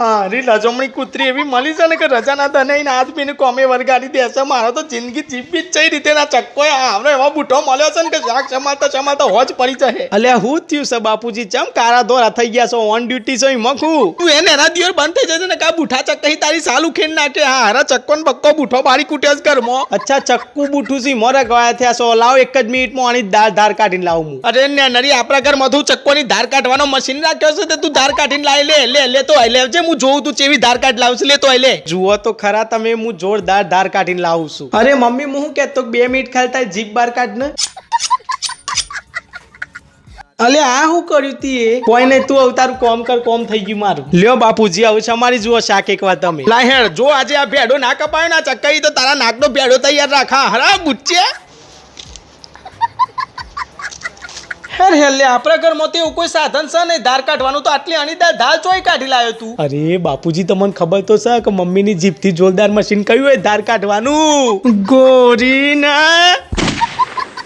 હા રી લજમણી કૂતરી એવી મળી છે ને કે રજાના તને આજ બીને કોમે વરગાડી દેશે. મારો તો જિંદગી જીવવી જ ચઈ રીતે ના ચક્કો આવડે એવો બુઢો મળ્યો છે ને કે શાક સમાતા હોજ પડી જાય. અલ્યા હું થયું છે બાપુજી ચમ કારા દોરા થઈ ગયા છો ઓન ડ્યુટી છો મખું તું એને એના દિવસ બંધ થઈ જશે ને કા બુઠા ચક્કા તારી સાલું ખેન નાખે. હા હારા ચક્કો ને બક્કો બુઠો બારી કૂટ્યો જ કરમો. અચ્છા ચક્કુ બુઠું સી મોરે ગયા થયા છો. લાવ એક જ મિનિટમાં આની ધાર કાઢીને લાવું હું. અરે ને નરી આપણા ઘર મધુ ચક્કોની ધાર કાઢવાનો મશીન રાખ્યો છે તે તું ધાર કાઢીને લાવી લે તો લેવજે. હું જોઉં તું ચેવી ધાર કાઢ લાવશે. લે તો લે જુઓ તો ખરા તમે હું જોરદાર ધાર કાઢીને લાવું છું. અરે મમ્મી હું કહેતો 2 મિનિટ ખાલી જીભ બાર કાઢ ને. અલે આ હું કર્યું તી કોઈ નહીં તું અવતારું કોમ કર કોમ થઈ ગયું મારું. લ્યો બાપુજી આવું છે અમારી જુઓ શાક એક વાર તમે લાહેર જો આજે આ ભેડો ના કપાયો ના ચક્કાઈ તો તારા નાકનો ભેડો તૈયાર રાખા હરા બુચ્ચે. હેલે આપણા ઘરમાં તો એવું કોઈ સાધન છે નહીં ધાર કાઢવાનું તો આટલી અણીદાર ધાર ચોય કાઢી લાવ્યો તું. અરે બાપુજી તમને ખબર તો છે કે મમ્મીની જીભથી જોરદાર મશીન કયું હોય ધાર કાઢવાનું. ગોરીના